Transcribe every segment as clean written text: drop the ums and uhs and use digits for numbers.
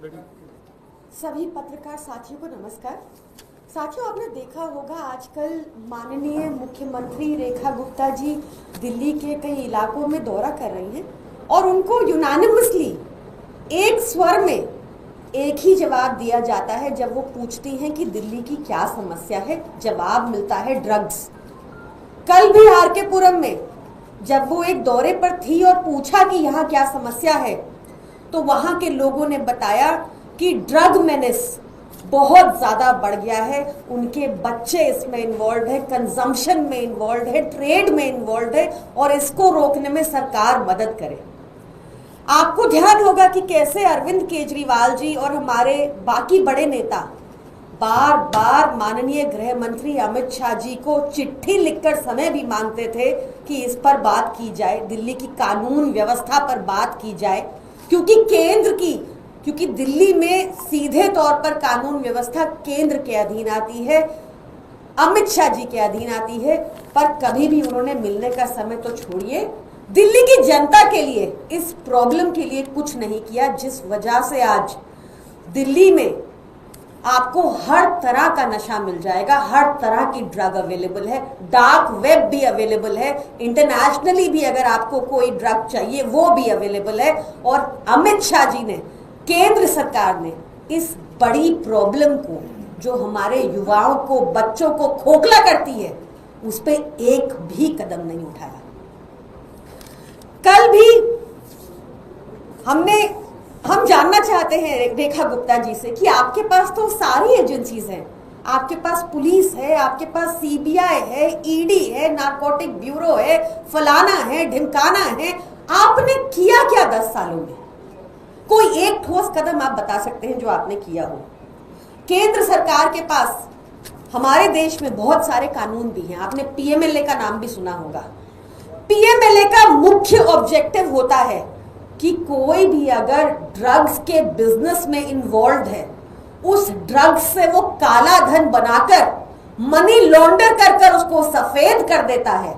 सभी पत्रकार साथियों को नमस्कार। साथियों, आपने देखा होगा आजकल माननीय मुख्यमंत्री रेखा गुप्ता जी दिल्ली के कई इलाकों में दौरा कर रही हैं और उनको यूनानिमसली एक स्वर में एक ही जवाब दिया जाता है। जब वो पूछती हैं कि दिल्ली की क्या समस्या है, जवाब मिलता है ड्रग्स। कल भी आर के पुरम में जब वो एक दौरे पर थी और पूछा कि यहाँ क्या समस्या है, तो वहां के लोगों ने बताया कि ड्रग मेनेस बहुत ज्यादा बढ़ गया है, उनके बच्चे इसमें इन्वॉल्व है, कंजम्पशन में इन्वॉल्व है, ट्रेड में इन्वॉल्व है और इसको रोकने में सरकार मदद करे। आपको ध्यान होगा कि कैसे अरविंद केजरीवाल जी और हमारे बाकी बड़े नेता बार बार माननीय गृह मंत्री अमित शाह जी को चिट्ठी लिखकर समय भी मांगते थे कि इस पर बात की जाए, दिल्ली की कानून व्यवस्था पर बात की जाए, क्योंकि दिल्ली में सीधे तौर पर कानून व्यवस्था केंद्र के अधीन आती है, अमित शाह जी के अधीन आती है। पर कभी भी उन्होंने मिलने का समय तो छोड़िए, दिल्ली की जनता के लिए, इस प्रॉब्लम के लिए कुछ नहीं किया, जिस वजह से आज दिल्ली में आपको हर तरह का नशा मिल जाएगा, हर तरह की ड्रग अवेलेबल है, डार्क वेब भी अवेलेबल है, इंटरनेशनली भी अगर आपको कोई ड्रग चाहिए वो भी अवेलेबल है। और अमित शाह जी ने, केंद्र सरकार ने इस बड़ी प्रॉब्लम को, जो हमारे युवाओं को, बच्चों को खोखला करती है, उस पे एक भी कदम नहीं उठाया। कल भी हम जानना चाहते हैं रेखा गुप्ता जी से कि आपके पास तो सारी एजेंसीज हैं, आपके पास पुलिस है, आपके पास सीबीआई है, ईडी है, नारकोटिक ब्यूरो है, फलाना है, ढिमकाना है, आपने किया क्या 10 सालों में? कोई एक ठोस कदम आप बता सकते हैं जो आपने किया हो? केंद्र सरकार के पास हमारे देश में बहुत सारे कानून भी हैं, आपने पीएमएलए का नाम भी सुना होगा। पीएमएलए का मुख्य ऑब्जेक्टिव होता है कि कोई भी अगर ड्रग्स के बिजनेस में इन्वॉल्व है, उस ड्रग्स से वो काला धन बनाकर, मनी लॉन्डर कर उसको सफेद कर देता है,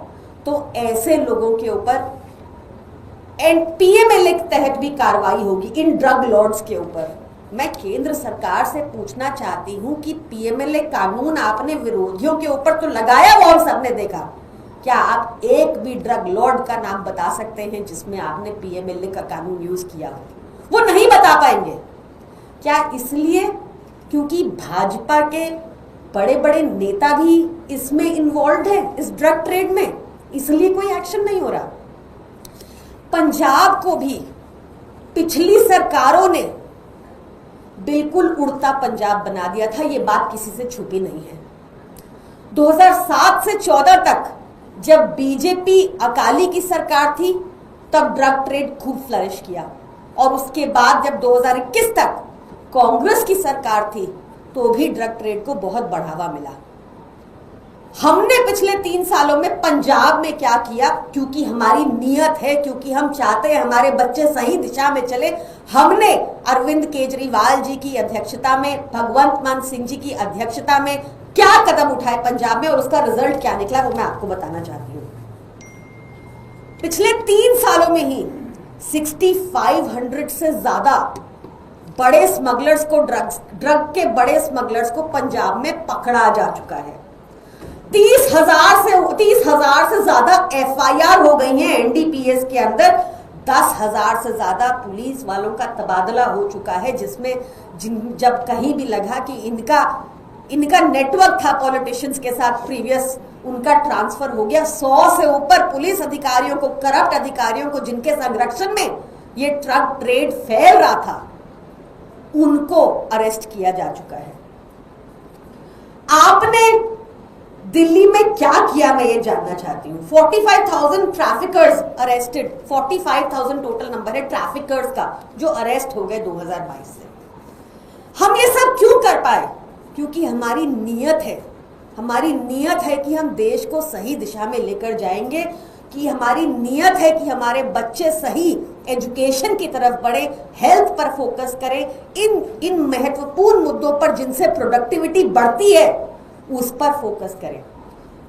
तो ऐसे लोगों के ऊपर पीएमएलए के तहत भी कार्रवाई होगी, इन ड्रग लॉर्ड्स के ऊपर। मैं केंद्र सरकार से पूछना चाहती हूं कि पीएमएलए कानून आपने विरोधियों के ऊपर तो लगाया, वो हम सबने देखा, क्या आप एक भी ड्रग लॉर्ड का नाम बता सकते हैं जिसमें आपने पीएमएलए का कानून यूज किया हो? वो नहीं बता पाएंगे। क्या इसलिए क्योंकि भाजपा के बड़े बड़े नेता भी इसमें इन्वॉल्व है, इस ड्रग ट्रेड में, इसलिए कोई एक्शन नहीं हो रहा? पंजाब को भी पिछली सरकारों ने बिल्कुल उड़ता पंजाब बना दिया था, ये बात किसी से छुपी नहीं है। 2007 से 14 तक जब बीजेपी अकाली की सरकार थी, तब ड्रग ट्रेड खूब फ्लरिश किया, और उसके बाद जब 2021 तक कांग्रेस की सरकार थी, तो भी ड्रग ट्रेड को बहुत बढ़ावा मिला। हमने पिछले 3 सालों में पंजाब में क्या किया? क्योंकि हमारी नीयत है, क्योंकि हम चाहते हैं हमारे बच्चे सही दिशा में चले, हमने अरविंद केजरीवाल जी की अध्यक्षता में, भगवंत मान सिंह जी की अध्यक्षता में क्या कदम उठाए पंजाब में, और उसका रिजल्ट क्या निकला, वो मैं आपको बताना चाहती हूँ। पिछले 3 सालों में ही 6500 से ज्यादा बड़े स्मगलर्स को, ड्रग के बड़े स्मगलर्स को पंजाब में पकड़ा जा चुका है। 30,000 से ज्यादा एफआईआर हो गई हैं एनडीपीएस के अंदर, 10,000 से ज्यादा पुलिस वालों का तबादला हो चुका है, जिसमें जब कहीं भी लगा कि इनका नेटवर्क था पॉलिटिशियंस के साथ प्रीवियस, उनका ट्रांसफर हो गया। 100 से ऊपर पुलिस अधिकारियों को, करप्ट अधिकारियों को, जिनके संरक्षण में ये ड्रग ट्रेड फैल रहा था, उनको अरेस्ट किया जा चुका है। आपने दिल्ली में क्या किया, मैं ये जानना चाहती हूँ। 45,000 ट्रैफिकर्स अरेस्टेड, 45,000 टोटल नंबर है ट्रैफिकर्स का जो अरेस्ट हो गए 2022 से। हम ये सब क्यों कर पाए? क्योंकि हमारी नीयत है कि हम देश को सही दिशा में लेकर जाएंगे, कि हमारी नीयत है कि हमारे बच्चे सही एजुकेशन की तरफ बढ़े, हेल्थ पर फोकस करें, इन महत्वपूर्ण मुद्दों पर जिनसे प्रोडक्टिविटी बढ़ती है उस पर फोकस करें।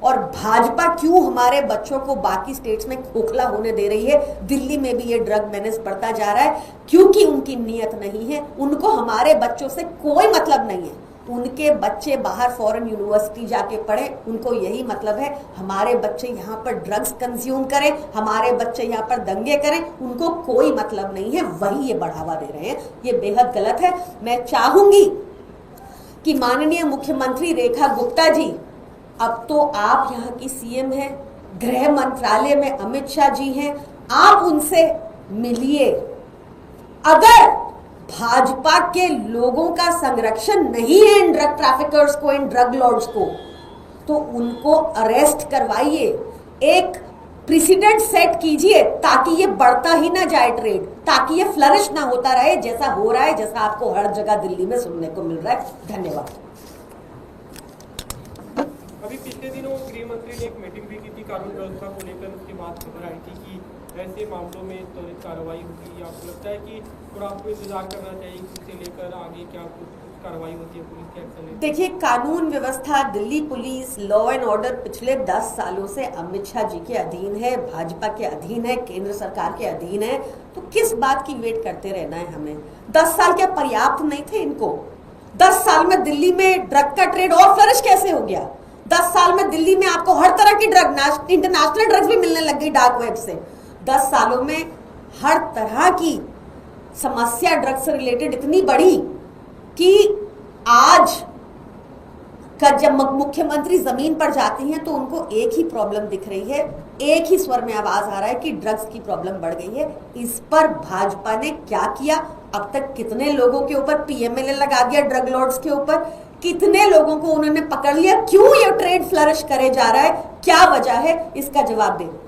और भाजपा क्यों हमारे बच्चों को बाकी स्टेट्स में खोखला होने दे रही है। दिल्ली में भी ये ड्रग मेनेस बढ़ता जा रहा है क्योंकि उनकी नीयत नहीं है, उनको हमारे बच्चों से कोई मतलब नहीं है। उनके बच्चे बाहर फॉरेन यूनिवर्सिटी जाके पढ़े, उनको यही मतलब है हमारे बच्चे यहाँ पर ड्रग्स कंज्यूम करें, हमारे बच्चे यहाँ पर दंगे करें, उनको कोई मतलब नहीं है, वही ये बढ़ावा दे रहे हैं। ये बेहद गलत है। मैं चाहूंगी कि माननीय मुख्यमंत्री रेखा गुप्ता जी, अब तो आप यहाँ की सीएम हैं, गृह मंत्रालय में अमित शाह जी हैं, आप उनसे मिलिए। अगर भाजपा के लोगों का संरक्षण नहीं है इन ड्रग ट्रैफिकर्स को, इन ड्रग लॉर्ड्स को, तो उनको अरेस्ट करवाइए, एक प्रेसिडेंट सेट कीजिए ताकि ये बढ़ता ही ना जाए ट्रेड, ताकि ये फ्लरिश ना होता रहे जैसा हो रहा है, जैसा आपको हर जगह दिल्ली में सुनने को मिल रहा है। धन्यवाद। अभी पिछले दिनों गृह मंत्री ने एक मीटिंग भी की थी कानून व्यवस्था को लेकर, उसके बाद खबर आई थी कि ऐसे मामलों में त्वरित कार्रवाई होगी। आपको लगता है कि थोड़ा आपको इंतजार करना चाहिए इससे लेकर आगे क्या कुछ कार्रवाई होती है, पुलिस क्या एक्शन लेती है? देखिए, कानून व्यवस्था, Delhi police, law and order पिछले 10 सालों से अमित शाह जी के अधीन है, भाजपा के अधीन है, केंद्र सरकार के अधीन है, तो किस बात की वेट करते रहना है हमें? 10 साल क्या पर्याप्त नहीं थे इनको? 10 साल में दिल्ली में ड्रग का ट्रेड और फ्लरिश कैसे हो गया? 10 साल में दिल्ली में आपको हर तरह की ड्रग, इंटरनेशनल ड्रग्स भी मिलने लग गई डार्क वेब से। 10 सालों में हर तरह की समस्या ड्रग से रिलेटेड इतनी बढ़ी कि आज का जब मुख्यमंत्री जमीन पर जाती हैं तो उनको एक ही प्रॉब्लम दिख रही है, एक ही स्वर में आवाज आ रहा है कि ड्रग्स की प्रॉब्लम बढ़ गई है। इस पर भाजपा ने क्या किया? अब तक कितने लोगों के ऊपर पीएमएलए लगा दिया, ड्रग लॉर्ड्स के ऊपर कितने लोगों को उन्होंने पकड़ लिया? क्यों ये ट्रेड फ्लरिश करे जा रहा है? क्या वजह है? इसका जवाब दें।